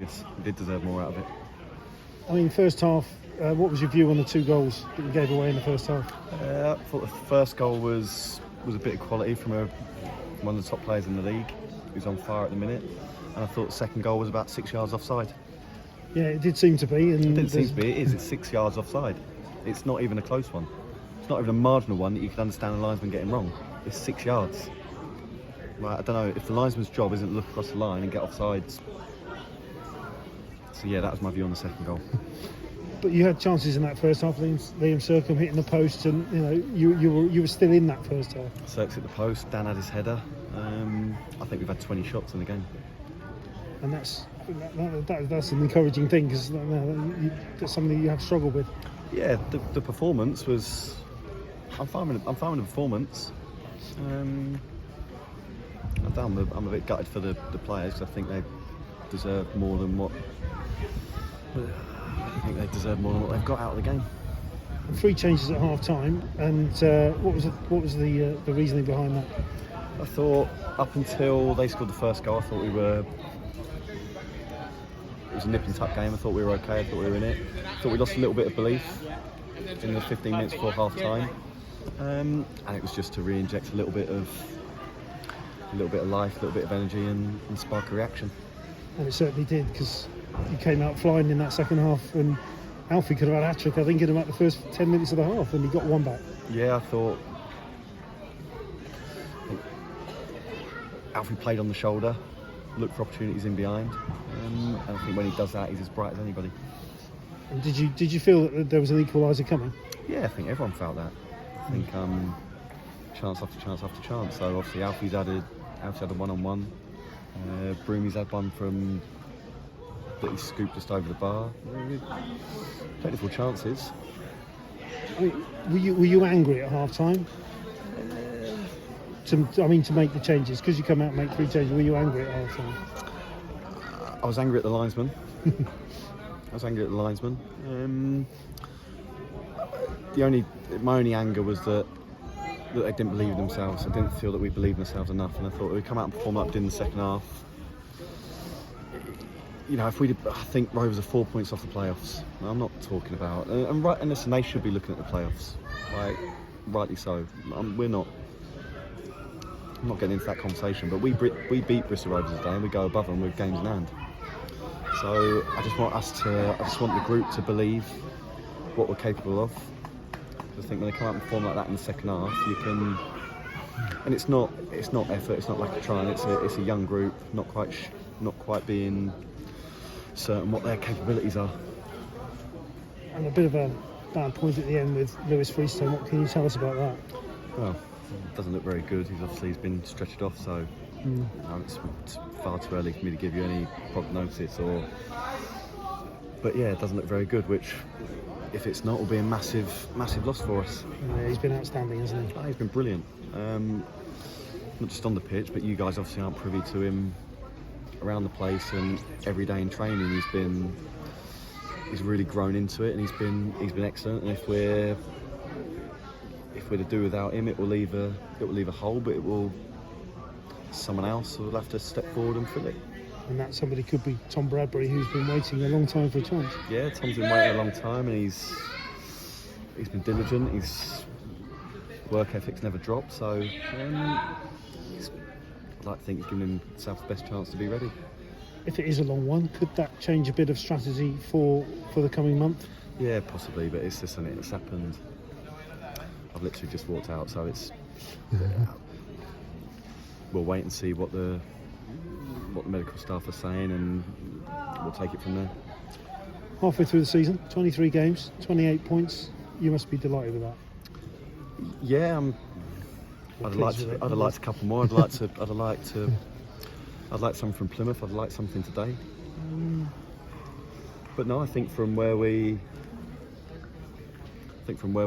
Yes, we did deserve more out of it. I mean, first half, what was your view on the 2 goals that you gave away in the first half? I thought the first goal was a bit of quality from one of the top players in the league, who's on fire at the minute. And I thought the second goal was about 6 yards offside. Yeah, it did seem to be. And It didn't seem to be, it is. It's 6 yards offside. It's not even a close one. It's not even a marginal one that you can understand the linesman getting wrong. It's 6 yards. Right, I don't know, if the linesman's job isn't to look across the line and get offsides. So yeah, that was my view on the second goal. But you had chances in that first half. Liam Sercombe hitting the post, and you were still in that first half. Circs hit the post, Dan had his header. I think we've had 20 shots in the game. And that's an encouraging thing, because that's something you have struggled with. Yeah, the performance was. I'm fine with the performance. I'm a bit gutted for the players. I think they deserve more than what. I think they deserve more than what they've got out of the game. 3 changes at half time, and what was the reasoning behind that? I thought up until they scored the first goal, I thought it was a nip and tuck game. I thought we were okay. I thought we were in it. I thought we lost a little bit of belief in the 15 minutes before half time, and it was just to re-inject a little bit of life, a little bit of energy, and spark a reaction. And it certainly did, because you came out flying in that second half, and Alfie could have had a hat-trick, I think, in about the first 10 minutes of the half, and he got one back. Yeah, I think Alfie played on the shoulder, looked for opportunities in behind, and I think when he does that, he's as bright as anybody. And did you feel that there was an equaliser coming? Yeah, I think everyone felt that. I think chance after chance after chance. So obviously Alfie's had a one-on-one. Broomy's had one from that he scooped just over the bar. Plentiful chances. I mean, were you angry at half time? To make the changes, because you come out and make 3 changes. Were you angry at half time? I was angry at the linesman. My only anger was that they didn't believe in themselves. I didn't feel that we believed in ourselves enough, and I thought we'd come out and perform like we did in the second half. You know, if we did, I think Rovers are 4 points off the playoffs. I'm not talking about, and listen, they should be looking at the playoffs, like rightly so. We're not. I'm not getting into that conversation, but we beat Bristol Rovers today, and we go above them with games in hand. So I just want the group to believe what we're capable of. I think when they come out and perform like that in the second half, you can. And it's not effort, it's not lack of trying. It's a young group, not quite being certain what their capabilities are. And a bit of a bad point at the end with Lewis Freestone. What can you tell us about that? Well, it doesn't look very good. He's been stretched off, so it's far too early for me to give you any prognosis. But yeah, it doesn't look very good. Which, if it's not, will be a massive loss for us. Yeah, he's been outstanding, hasn't he? He's been brilliant. Not just on the pitch, but you guys obviously aren't privy to him around the place and every day in training. He's really grown into it, and he's been excellent. And if we're to do without him, it will leave a hole, but someone else will have to step forward and fill it. And that somebody could be Tom Bradbury, who's been waiting a long time for a chance. Yeah, Tom's been waiting a long time, and he's been diligent. His work ethic's never dropped, so I'd like to think he's given himself the best chance to be ready. If it is a long one, could that change a bit of strategy for the coming month? Yeah, possibly, but it's happened. I've literally just walked out, so it's. We'll wait and see what the medical staff are saying, and we'll take it from there. Halfway through the season, 23 games, 28 points. You must be delighted with that. Yeah, I'd like a couple more. I'd like something from Plymouth. I'd like something today. But no, I think from where we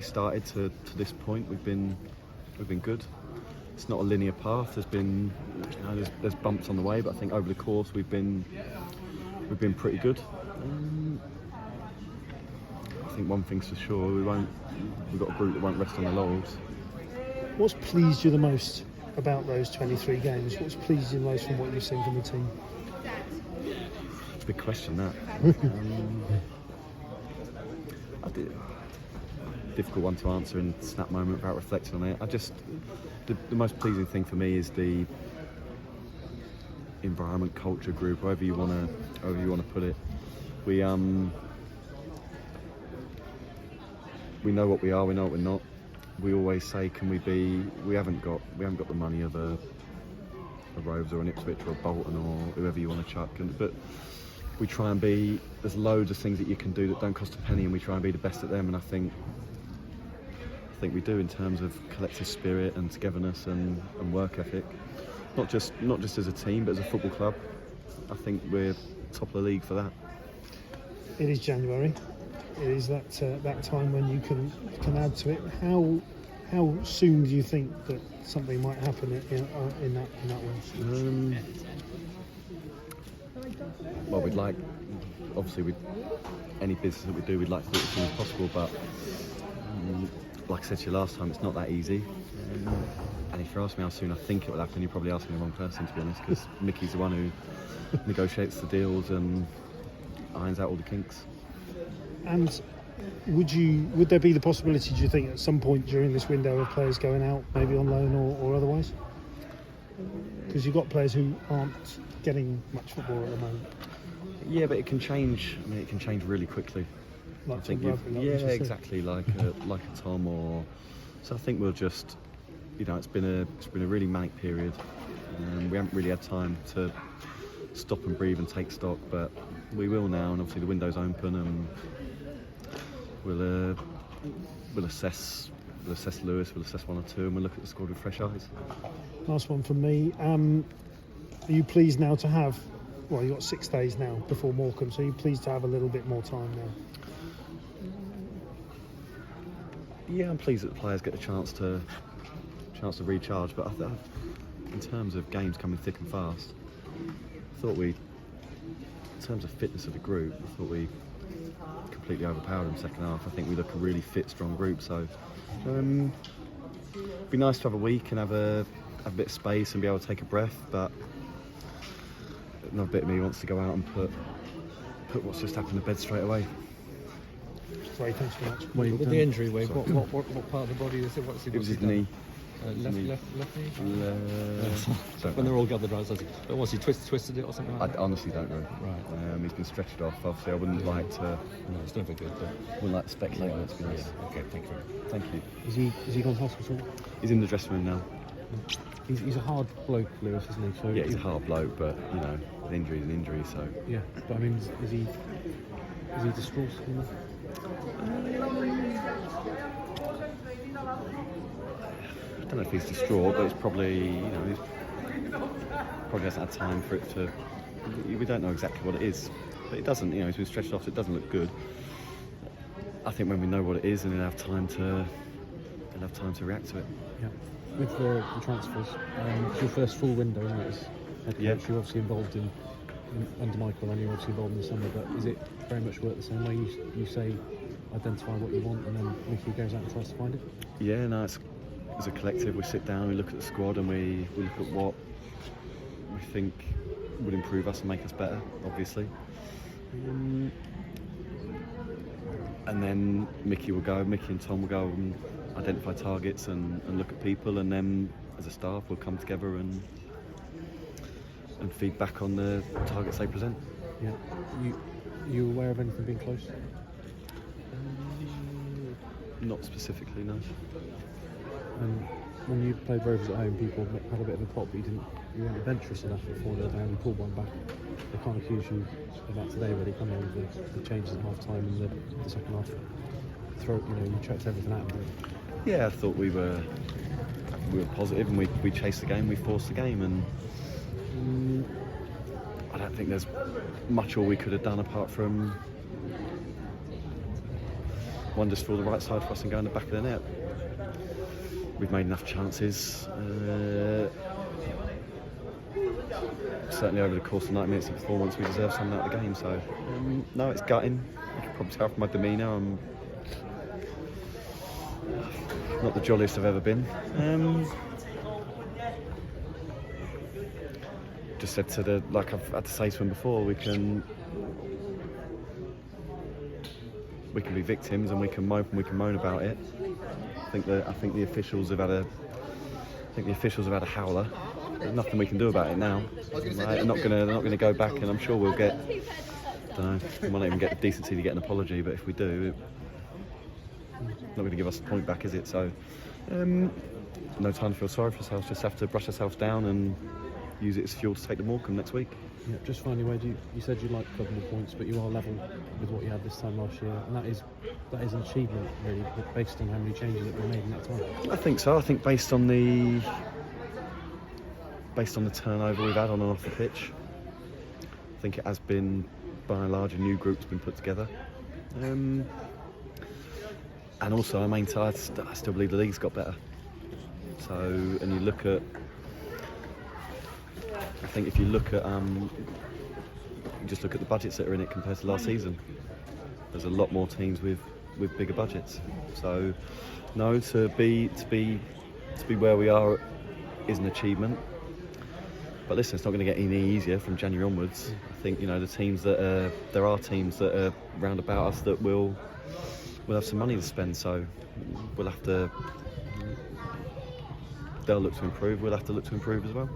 started to this point, we've been good. It's not a linear path. There's been, there's bumps on the way, but I think over the course we've been pretty good. I think one thing's for sure: we've got a group that won't rest on their laurels. What's pleased you the most about those 23 games? What's pleased you the most from what you've seen from the team? a big question, that. I did, difficult one to answer in a snap moment without reflecting on it. The most pleasing thing for me is the environment, culture, group, however you want to put it. We know what we are, we know what we're not. We always say, can we be? We haven't got the money of a Rovers or an Ipswich or a Bolton or whoever you want to chuck, but we try and be. There's loads of things that you can do that don't cost a penny, and we try and be the best at them. And I think we do in terms of collective spirit and togetherness and work ethic. Not just as a team, but as a football club. I think we're top of the league for that. It is January. It is that time when you can add to it. How soon do you think that something might happen in that way? Well, we'd like, obviously, any business that we do, we'd like to do it as soon as possible. But like I said to you last time, it's not that easy. And if you ask me how soon I think it will happen, you're probably asking the wrong person, to be honest, because Mickey's the one who negotiates the deals and irons out all the kinks. And would there be the possibility, do you think, at some point during this window of players going out, maybe on loan or otherwise? Because you've got players who aren't getting much football at the moment. Yeah, but it can change. I mean, it can change really quickly. Like I think exactly, like a Tom or. So I think we'll just, it's been a really manic period. We haven't really had time to stop and breathe and take stock, but we will now. And obviously the window's open, and we'll assess Lewis. We'll assess one or two, and we'll look at the squad with fresh eyes. Last one from me. Are you pleased now to have? Well, you've got 6 days now before Morecambe, so are you pleased to have a little bit more time now? Yeah, I'm pleased that the players get the chance to recharge. But in terms of games coming thick and fast, I thought in terms of fitness of the group, I thought we completely overpowered them second half. I think we look a really fit, strong group. So it'd be nice to have a week and have a bit of space and be able to take a breath. But another bit of me wants to go out and put what's just happened to bed straight away. Wade, thanks very much. With the injury, Wade, what part of the body is it? It was his knee. Left knee? So When they're all gathered right, but was he twisted it or something like I that? honestly don't know. Right. He's been stretched off. Obviously, I wouldn't like to. No, it's never good. But Wouldn't like to speculate on it, to be honest. okay, thank you. Thank you. Is he gone to hospital? He's in the dressing room now. He's a hard bloke, Lewis, isn't he? So Yeah, he's a hard bloke, but an injury is an injury. So Yeah, but I mean, is he distraught? I don't know if he's distraught, but it's probably he's probably hasn't had time for it to. We don't know exactly what it is, but it doesn't. He's been stretched off, so it doesn't look good. I think when we know what it is, and he'll have time to react to it. Yeah. With the transfers, it's your first full window, isn't it? As head coach, Yeah. You're obviously involved in under Michael, and you're obviously involved in the summer. But is it very much work the same way? You say, identify what you want, and then Mickey goes out and tries to find it. Yeah, no, it's as a collective. We sit down, we look at the squad, and we look at what we think would improve us and make us better. Obviously. And then Mickey and Tom will go and identify targets and look at people, and then as a staff we'll come together and feed back on the targets they present. Yeah. You aware of anything being close? Not specifically, no. And when you played Rovers at home, people had a bit of a pop, but you weren't adventurous enough at 4-0 down. You pulled one back. They can't accuse you of that today, really, come in with the changes at half time and the second half. You chucked everything at them. Yeah, I thought we were positive, and we chased the game, we forced the game, and I don't think there's much all we could have done apart from one just fall the right side for us and go in the back of the net. We've made enough chances. Certainly over the course of 90 minutes of performance, we deserve something out of the game. So no, it's gutting. You can probably tell from my demeanour, I'm not the jolliest I've ever been. Just said like I've had to say to him before, we can we can be victims and we can moan about it. I think the officials have had a howler. There's nothing we can do about it now. Right? They're not gonna go back, and I'm sure we'll get. I don't know. We might not even get the decency to get an apology, but if we do, it's not going to give us the point back, is it? So, no time to feel sorry for ourselves. Just have to brush ourselves down and use it as fuel to take the Morecambe next week. Yeah, just finally, Wade, you said you like a couple more points, but you are level with what you had this time last year, and that is an achievement, really, based on how many changes that were made in that time. I think so. I think based on the turnover we've had on and off the pitch, I think it has been, by and large, a new group's been put together. And also, I still believe the league's got better. So, and you look at, I think if you look at, you just look at the budgets that are in it compared to last season. There's a lot more teams with bigger budgets. So, no, to be where we are is an achievement. But listen, it's not going to get any easier from January onwards. I think there are teams that are round about us that will have some money to spend. So we'll have to. They'll look to improve. We'll have to look to improve as well.